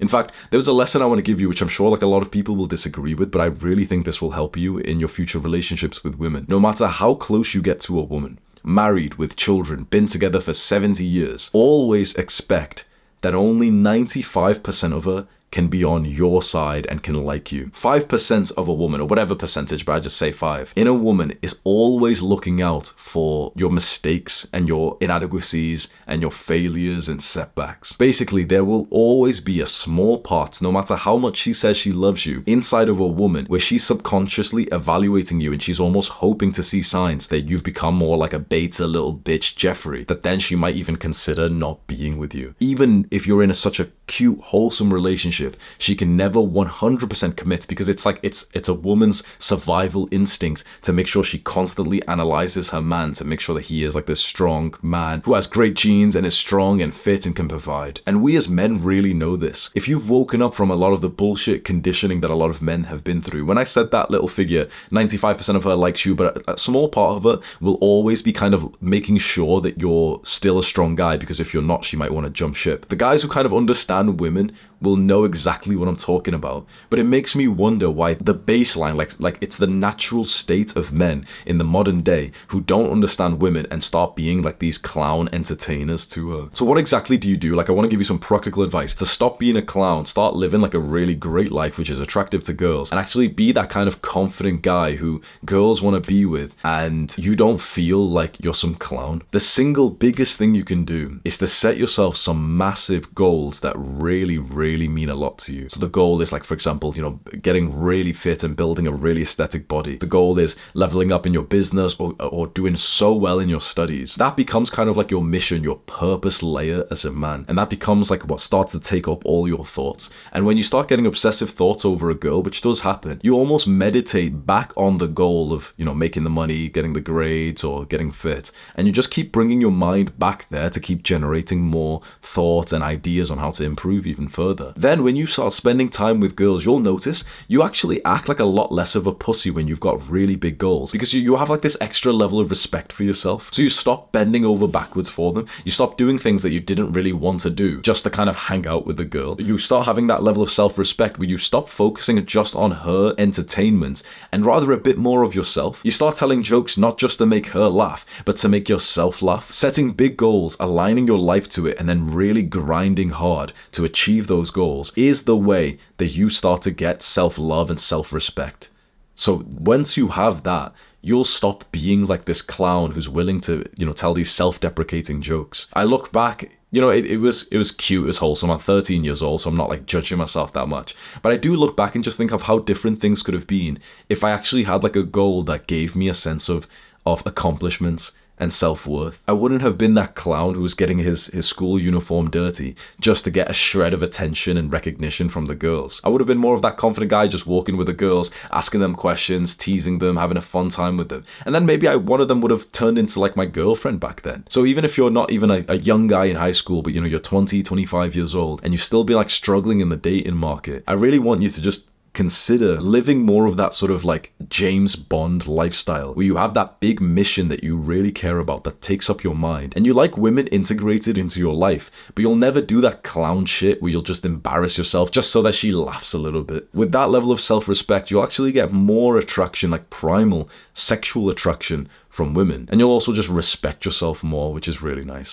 In fact, there was a lesson I want to give you, which I'm sure like a lot of people will disagree with, but I really think this will help you in your future relationships with women. No matter how close you get to a woman, married with children, been together for 70 years, always expect that only 95% of her can be on your side and can like you. 5% of a woman, or whatever percentage, but I just say 5, in a woman is always looking out for your mistakes and your inadequacies and your failures and setbacks. Basically, there will always be a small part, no matter how much she says she loves you, inside of a woman where she's subconsciously evaluating you and she's almost hoping to see signs that you've become more like a beta little bitch Jeffrey, that then she might even consider not being with you. Even if you're in such a cute, wholesome relationship, she can never 100% commit, because it's like it's a woman's survival instinct to make sure she constantly analyzes her man to make sure that he is like this strong man who has great genes and is strong and fit and can provide. And we as men really know this. If you've woken up from a lot of the bullshit conditioning that a lot of men have been through, when I said that little figure, 95% of her likes you, but a small part of her will always be kind of making sure that you're still a strong guy, because if you're not, she might want to jump ship. The guys who kind of understand women will know exactly what I'm talking about. But it makes me wonder why the baseline, like it's the natural state of men in the modern day who don't understand women and start being like these clown entertainers to her. So what exactly do you do? Like, I want to give you some practical advice to stop being a clown, start living like a really great life which is attractive to girls, and actually be that kind of confident guy who girls want to be with and you don't feel like you're some clown. The single biggest thing you can do is to set yourself some massive goals that really mean a lot to you. So the goal is, like, for example, you know, getting really fit and building a really aesthetic body. The goal is leveling up in your business or doing so well in your studies. That becomes kind of like your mission, your purpose layer as a man. And that becomes like what starts to take up all your thoughts. And when you start getting obsessive thoughts over a girl, which does happen, you almost meditate back on the goal of, you know, making the money, getting the grades, or getting fit. And you just keep bringing your mind back there to keep generating more thoughts and ideas on how to improve even further. Then when you start spending time with girls, you'll notice you actually act like a lot less of a pussy when you've got really big goals, because you have like this extra level of respect for yourself. So you stop bending over backwards for them. You stop doing things that you didn't really want to do just to kind of hang out with the girl. You start having that level of self-respect where you stop focusing just on her entertainment and rather a bit more of yourself. You start telling jokes not just to make her laugh, but to make yourself laugh. Setting big goals, aligning your life to it, and then really grinding hard to achieve those goals is the way that you start to get self-love and self-respect. So once you have that, you'll stop being like this clown who's willing to, you know, tell these self-deprecating jokes. I look back, you know, it was cute, it was wholesome. I'm 13 years old, so I'm not like judging myself that much. But I do look back and just think of how different things could have been if I actually had like a goal that gave me a sense of accomplishments and self-worth. I wouldn't have been that clown who was getting his school uniform dirty just to get a shred of attention and recognition from the girls. I would have been more of that confident guy just walking with the girls, asking them questions, teasing them, having a fun time with them. And then maybe one of them would have turned into like my girlfriend back then. So even if you're not even a young guy in high school, but you know, you're 20, 25 years old and you still be like struggling in the dating market, I really want you to just consider living more of that sort of like James Bond lifestyle where you have that big mission that you really care about that takes up your mind, and you like women integrated into your life, but you'll never do that clown shit where you'll just embarrass yourself just so that she laughs a little bit. With that level of self-respect, you'll actually get more attraction, like primal sexual attraction from women, and you'll also just respect yourself more, which is really nice.